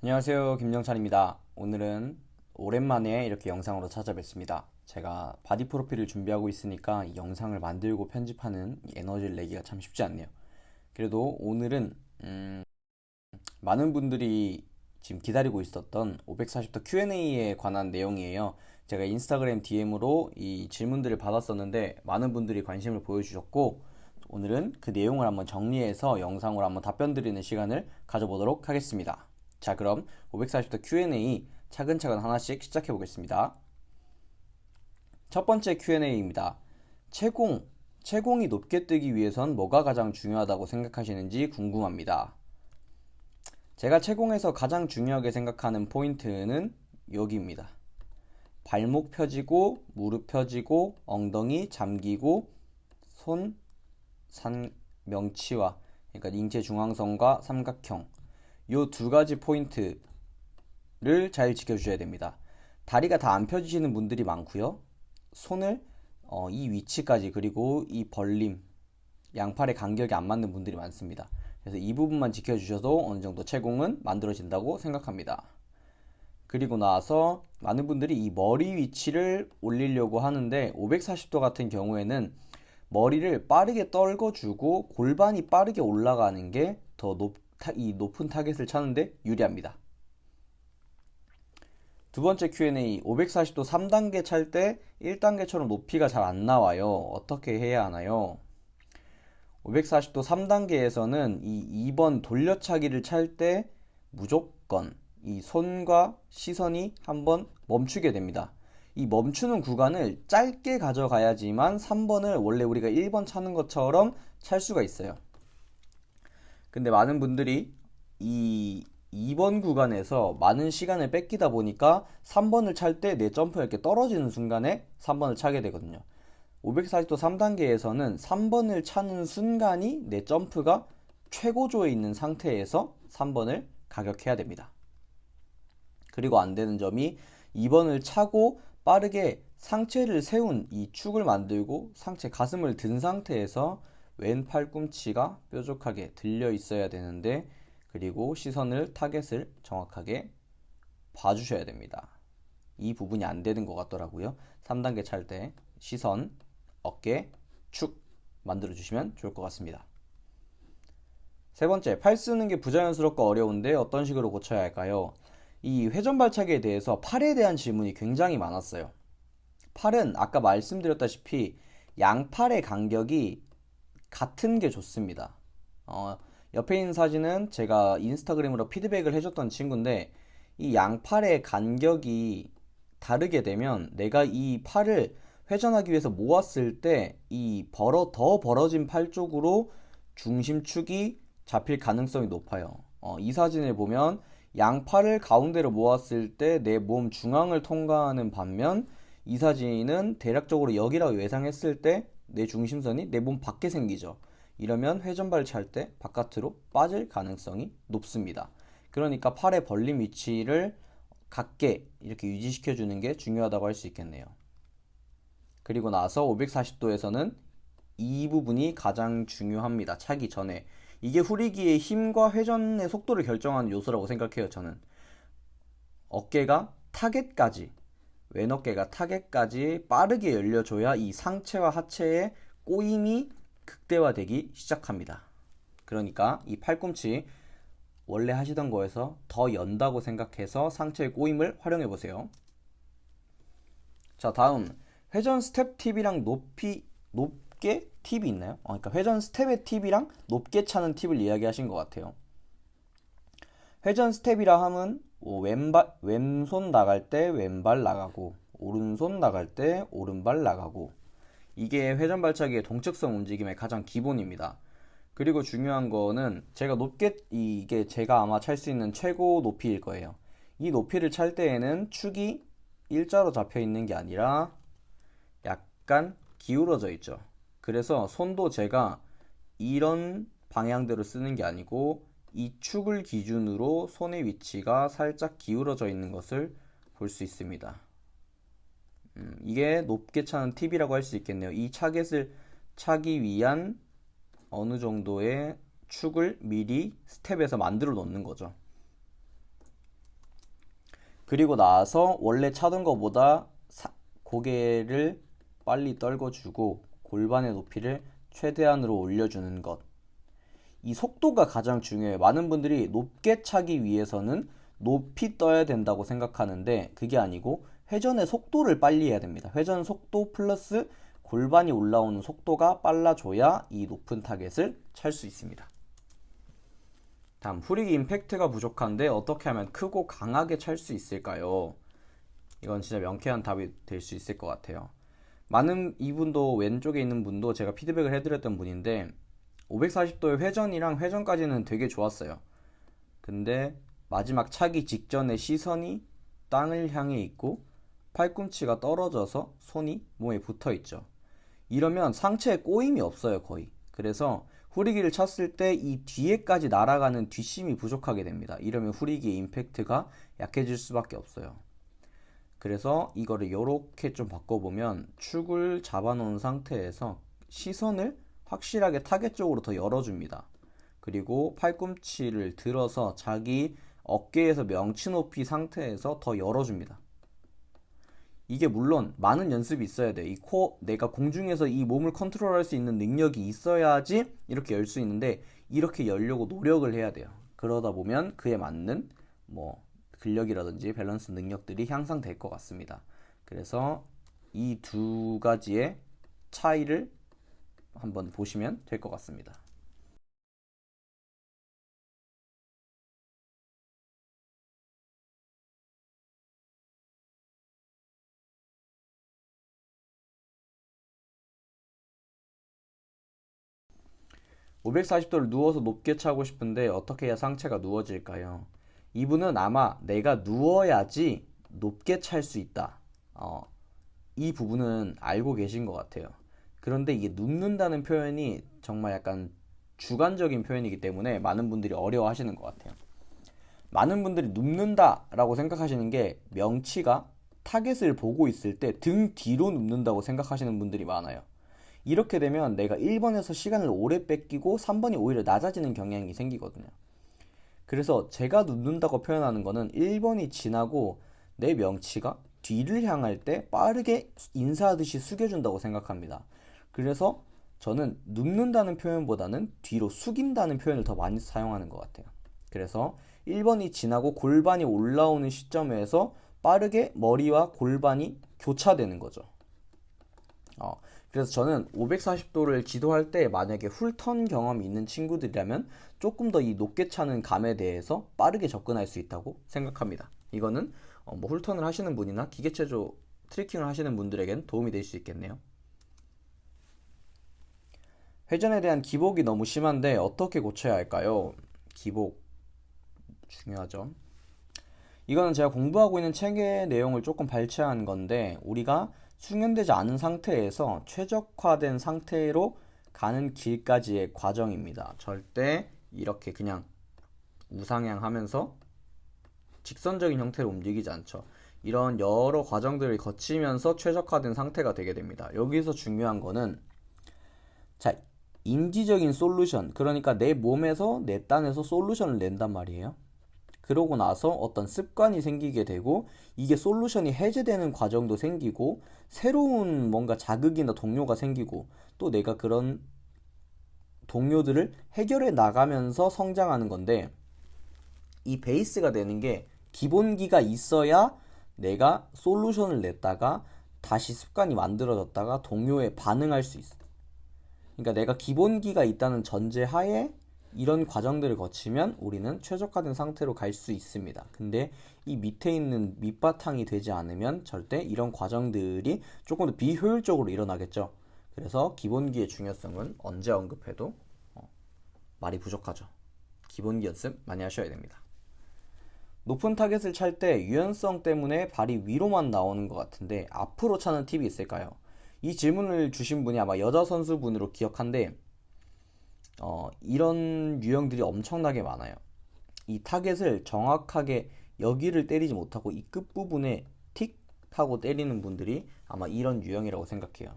안녕하세요, 김정찬입니다. 오늘은 오랜만에 이렇게 영상으로 찾아뵙습니다. 제가 바디 프로필을 준비하고 있으니까 이 영상을 만들고 편집하는 이 에너지를 내기가 참 쉽지 않네요. 그래도 오늘은 많은 분들이 지금 기다리고 있었던 540도 Q&A에 관한 내용이에요. 제가 인스타그램 DM으로 이 질문들을 받았었는데 많은 분들이 관심을 보여주셨고, 오늘은 그 내용을 한번 정리해서 영상으로 한번 답변 드리는 시간을 가져보도록 하겠습니다. 자, 그럼 540도 Q&A 차근차근 하나씩 시작해 보겠습니다. 첫 번째 Q&A입니다. 채공이 높게 뜨기 위해선 뭐가 가장 중요하다고 생각하시는지 궁금합니다. 제가 채공에서 가장 중요하게 생각하는 포인트는 여기입니다. 발목 펴지고, 무릎 펴지고, 엉덩이 잠기고, 손, 명치와, 그러니까 인체 중앙선과 삼각형, 요 두 가지 포인트를 잘 지켜주셔야 됩니다. 다리가 다 안 펴지시는 분들이 많고요. 손을 이 위치까지, 그리고 이 벌림, 양팔의 간격이 안 맞는 분들이 많습니다. 그래서 이 부분만 지켜주셔도 어느 정도 채공은 만들어진다고 생각합니다. 그리고 나서 많은 분들이 이 머리 위치를 올리려고 하는데 540도 같은 경우에는 머리를 빠르게 떨궈주고 골반이 빠르게 올라가는 게 더 이 높은 타겟을 찾는데 유리합니다. 두 번째 Q&A, 540도 3단계 찰 때 1단계처럼 높이가 잘 안 나와요. 어떻게 해야 하나요? 540도 3단계에서는 이 2번 돌려차기를 찰 때 무조건 이 손과 시선이 한번 멈추게 됩니다. 이 멈추는 구간을 짧게 가져가야지만 3번을 원래 우리가 1번 차는 것처럼 찰 수가 있어요. 근데 많은 분들이 이 2번 구간에서 많은 시간을 뺏기다 보니까 3번을 찰 때 내 점프가 이렇게 떨어지는 순간에 3번을 차게 되거든요. 540도 3단계에서는 3번을 차는 순간이 내 점프가 최고조에 있는 상태에서 3번을 가격해야 됩니다. 그리고 안 되는 점이 2번을 차고 빠르게 상체를 세운 이 축을 만들고 상체 가슴을 든 상태에서 왼 팔꿈치가 뾰족하게 들려 있어야 되는데, 그리고 시선을 타겟을 정확하게 봐주셔야 됩니다. 이 부분이 안 되는 것 같더라고요. 3단계 찰 때 시선, 어깨, 축 만들어 주시면 좋을 것 같습니다. 세 번째, 팔 쓰는 게 부자연스럽고 어려운데 어떤 식으로 고쳐야 할까요? 이 회전 발차기에 대해서 팔에 대한 질문이 굉장히 많았어요. 팔은 아까 말씀드렸다시피 양팔의 간격이 같은 게 좋습니다. 옆에 있는 사진은 제가 인스타그램으로 피드백을 해줬던 친구인데, 이 양팔의 간격이 다르게 되면 내가 이 팔을 회전하기 위해서 모았을 때 이 더 벌어진 팔 쪽으로 중심축이 잡힐 가능성이 높아요. 이 사진을 보면 양팔을 가운데로 모았을 때 내 몸 중앙을 통과하는 반면, 이 사진은 대략적으로 여기라고 예상했을 때 내 중심선이 내 몸 밖에 생기죠. 이러면 회전발 찰 때 바깥으로 빠질 가능성이 높습니다. 그러니까 팔의 벌림 위치를 같게 이렇게 유지시켜 주는 게 중요하다고 할 수 있겠네요. 그리고 나서 540도에서는 이 부분이 가장 중요합니다. 차기 전에. 이게 후리기의 힘과 회전의 속도를 결정하는 요소라고 생각해요, 저는. 어깨가 타겟까지, 왼어깨가 타겟까지 빠르게 열려줘야 이 상체와 하체의 꼬임이 극대화되기 시작합니다. 그러니까 이 팔꿈치 원래 하시던 거에서 더 연다고 생각해서 상체의 꼬임을 활용해 보세요. 자, 다음 회전 스텝 팁이랑 높게 팁이 있나요? 그러니까 회전 스텝의 팁이랑 높게 차는 팁을 이야기하신 것 같아요. 회전 스텝이라 함은 왼손 나갈 때 왼발 나가고, 오른손 나갈 때 오른발 나가고, 이게 회전 발차기의 동측성 움직임의 가장 기본입니다. 그리고 중요한 거는 이게 제가 아마 찰 수 있는 최고 높이일 거예요. 이 높이를 찰 때에는 축이 일자로 잡혀 있는 게 아니라 약간 기울어져 있죠. 그래서 손도 제가 이런 방향대로 쓰는 게 아니고 이 축을 기준으로 손의 위치가 살짝 기울어져 있는 것을 볼 수 있습니다. 이게 높게 차는 팁이라고 할 수 있겠네요. 이 타겟을 차기 위한 어느 정도의 축을 미리 스텝에서 만들어 놓는 거죠. 그리고 나서 원래 차던 것보다 고개를 빨리 떨궈주고 골반의 높이를 최대한으로 올려주는 것. 이 속도가 가장 중요해요. 많은 분들이 높게 차기 위해서는 높이 떠야 된다고 생각하는데 그게 아니고 회전의 속도를 빨리 해야 됩니다. 회전 속도 플러스 골반이 올라오는 속도가 빨라져야 이 높은 타겟을 찰 수 있습니다. 다음, 후리기 임팩트가 부족한데 어떻게 하면 크고 강하게 찰 수 있을까요? 이건 진짜 명쾌한 답이 될 수 있을 것 같아요. 많은 이분도 왼쪽에 있는 분도 제가 피드백을 해드렸던 분인데 540도의 회전이랑 회전까지는 되게 좋았어요. 근데 마지막 차기 직전에 시선이 땅을 향해 있고 팔꿈치가 떨어져서 손이 몸에 붙어 있죠. 이러면 상체에 꼬임이 없어요, 거의. 그래서 후리기를 쳤을 때 이 뒤에까지 날아가는 뒷심이 부족하게 됩니다. 이러면 후리기의 임팩트가 약해질 수밖에 없어요. 그래서 이거를 이렇게 좀 바꿔보면 축을 잡아놓은 상태에서 시선을 확실하게 타겟 쪽으로 더 열어줍니다. 그리고 팔꿈치를 들어서 자기 어깨에서 명치 높이 상태에서 더 열어줍니다. 이게 물론 많은 연습이 있어야 돼. 내가 공중에서 이 몸을 컨트롤할 수 있는 능력이 있어야지 이렇게 열 수 있는데 이렇게 열려고 노력을 해야 돼요. 그러다 보면 그에 맞는 근력이라든지 밸런스 능력들이 향상될 것 같습니다. 그래서 이 두 가지의 차이를 한번 보시면 될 것 같습니다. (540도를) 누워서 높게 차고 싶은데 어떻게 해야 상체가 누워질까요? 이분은 아마 내가 누워야지 높게 찰 수 있다. 이 부분은 알고 계신 것 같아요. 그런데 이게 눕는다는 표현이 정말 약간 주관적인 표현이기 때문에 많은 분들이 어려워하시는 것 같아요. 많은 분들이 눕는다라고 생각하시는 게 명치가 타겟을 보고 있을 때 등 뒤로 눕는다고 생각하시는 분들이 많아요. 이렇게 되면 내가 1번에서 시간을 오래 뺏기고 3번이 오히려 낮아지는 경향이 생기거든요. 그래서 제가 눕는다고 표현하는 거는 1번이 지나고 내 명치가 뒤를 향할 때 빠르게 인사하듯이 숙여준다고 생각합니다. 그래서 저는 눕는다는 표현보다는 뒤로 숙인다는 표현을 더 많이 사용하는 것 같아요. 그래서 1번이 지나고 골반이 올라오는 시점에서 빠르게 머리와 골반이 교차되는 거죠. 그래서 저는 540도를 지도할 때 만약에 훌턴 경험이 있는 친구들이라면 조금 더 이 높게 차는 감에 대해서 빠르게 접근할 수 있다고 생각합니다. 이거는 훌턴을 하시는 분이나 기계체조 트리킹을 하시는 분들에겐 도움이 될 수 있겠네요. 회전에 대한 기복이 너무 심한데 어떻게 고쳐야 할까요? 기복 중요하죠. 이거는 제가 공부하고 있는 책의 내용을 조금 발췌한 건데 우리가 숙련되지 않은 상태에서 최적화된 상태로 가는 길까지의 과정입니다. 절대 이렇게 그냥 우상향하면서 직선적인 형태로 움직이지 않죠. 이런 여러 과정들을 거치면서 최적화된 상태가 되게 됩니다. 여기서 중요한 거는 자, 인지적인 솔루션, 그러니까 내 몸에서 내 딴에서 솔루션을 낸단 말이에요. 그러고 나서 어떤 습관이 생기게 되고 이게 솔루션이 해제되는 과정도 생기고 새로운 뭔가 자극이나 동료가 생기고 또 내가 그런 동료들을 해결해 나가면서 성장하는 건데 이 베이스가 되는 게 기본기가 있어야 내가 솔루션을 냈다가 다시 습관이 만들어졌다가 동료에 반응할 수 있어. 그러니까 내가 기본기가 있다는 전제하에 이런 과정들을 거치면 우리는 최적화된 상태로 갈 수 있습니다. 근데 이 밑에 있는 밑바탕이 되지 않으면 절대 이런 과정들이 조금 더 비효율적으로 일어나겠죠. 그래서 기본기의 중요성은 언제 언급해도 말이 부족하죠. 기본기 연습 많이 하셔야 됩니다. 높은 타겟을 찰 때 유연성 때문에 발이 위로만 나오는 것 같은데 앞으로 차는 팁이 있을까요? 이 질문을 주신 분이 아마 여자 선수분으로 기억한데 이런 유형들이 엄청나게 많아요. 이 타겟을 정확하게 여기를 때리지 못하고 이 끝부분에 틱 하고 때리는 분들이 아마 이런 유형이라고 생각해요.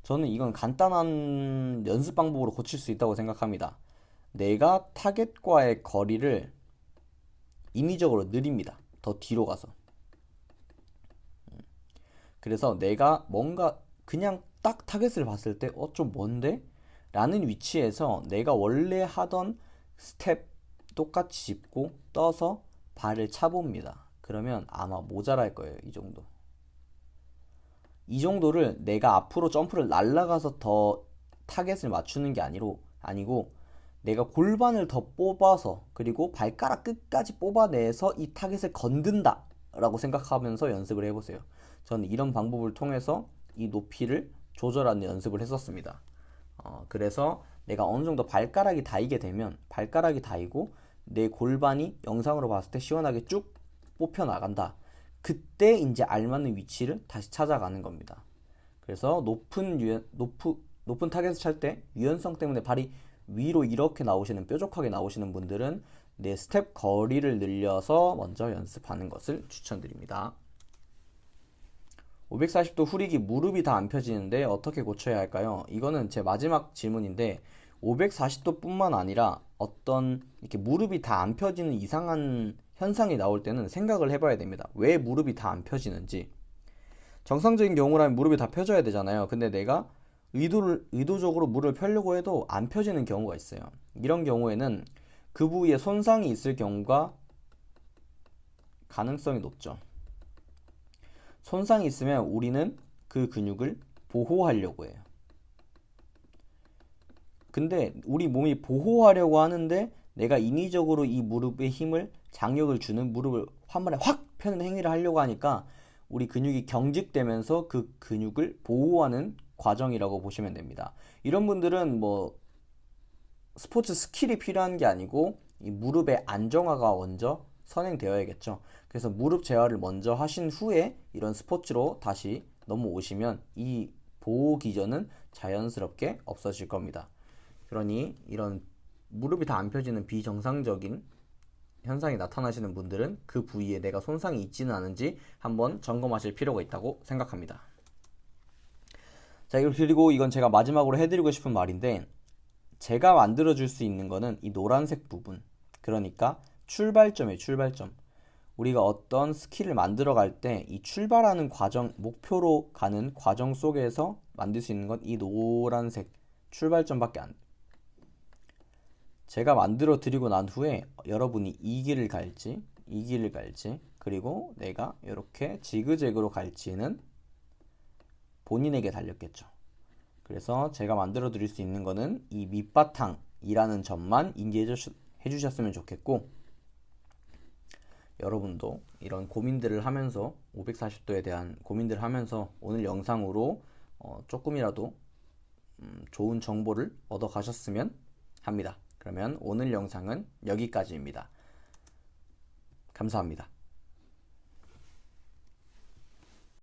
저는 이건 간단한 연습 방법으로 고칠 수 있다고 생각합니다. 내가 타겟과의 거리를 인위적으로 느립니다. 더 뒤로 가서. 그래서 내가 뭔가 그냥 딱 타겟을 봤을 때 좀 뭔데? 라는 위치에서 내가 원래 하던 스텝 똑같이 짚고 떠서 발을 차봅니다. 그러면 아마 모자랄 거예요. 이 정도. 이 정도를 내가 앞으로 점프를 날아가서 더 타겟을 맞추는 게 아니고 내가 골반을 더 뽑아서 그리고 발가락 끝까지 뽑아내서 이 타겟을 건든다 라고 생각하면서 연습을 해보세요. 저는 이런 방법을 통해서 이 높이를 조절하는 연습을 했었습니다. 그래서 내가 어느 정도 발가락이 닿이게 되면 발가락이 닿이고 내 골반이 영상으로 봤을 때 시원하게 쭉 뽑혀 나간다. 그때 이제 알맞는 위치를 다시 찾아가는 겁니다. 그래서 높은 타겟을 찰 때 유연성 때문에 발이 위로 이렇게 나오시는 뾰족하게 나오시는 분들은 내 스텝 거리를 늘려서 먼저 연습하는 것을 추천드립니다. 540도 후리기 무릎이 다 안 펴지는데 어떻게 고쳐야 할까요? 이거는 제 마지막 질문인데 540도 뿐만 아니라 어떤 이렇게 무릎이 다 안 펴지는 이상한 현상이 나올 때는 생각을 해봐야 됩니다. 왜 무릎이 다 안 펴지는지. 정상적인 경우라면 무릎이 다 펴져야 되잖아요. 근데 내가 의도적으로 무릎을 펴려고 해도 안 펴지는 경우가 있어요. 이런 경우에는 그 부위에 손상이 있을 경우가 가능성이 높죠. 손상이 있으면 우리는 그 근육을 보호하려고 해요. 근데 우리 몸이 보호하려고 하는데 내가 인위적으로 이 무릎에 힘을 장력을 주는 무릎을 한 번에 확 펴는 행위를 하려고 하니까 우리 근육이 경직되면서 그 근육을 보호하는 과정이라고 보시면 됩니다. 이런 분들은 뭐 스포츠 스킬이 필요한 게 아니고 이 무릎의 안정화가 먼저 선행되어야겠죠. 그래서 무릎 재활을 먼저 하신 후에 이런 스포츠로 다시 넘어오시면 이 보호 기전은 자연스럽게 없어질 겁니다. 그러니 이런 무릎이 다 안 펴지는 비정상적인 현상이 나타나시는 분들은 그 부위에 내가 손상이 있지는 않은지 한번 점검하실 필요가 있다고 생각합니다. 자, 그리고 이건 제가 마지막으로 해드리고 싶은 말인데 제가 만들어줄 수 있는 거는 이 노란색 부분, 그러니까 출발점이에요. 출발점. 우리가 어떤 스킬을 만들어 갈 때 이 출발하는 과정, 목표로 가는 과정 속에서 만들 수 있는 건 이 노란색 출발점밖에 안 돼요. 제가 만들어 드리고 난 후에 여러분이 이 길을 갈지 이 길을 갈지 그리고 내가 이렇게 지그재그로 갈지는 본인에게 달렸겠죠. 그래서 제가 만들어 드릴 수 있는 거는 이 밑바탕이라는 점만 인지해 주셨으면 좋겠고, 여러분도 이런 고민들을 하면서 540도에 대한 고민들을 하면서 오늘 영상으로 조금이라도 좋은 정보를 얻어 가셨으면 합니다. 그러면 오늘 영상은 여기까지입니다. 감사합니다.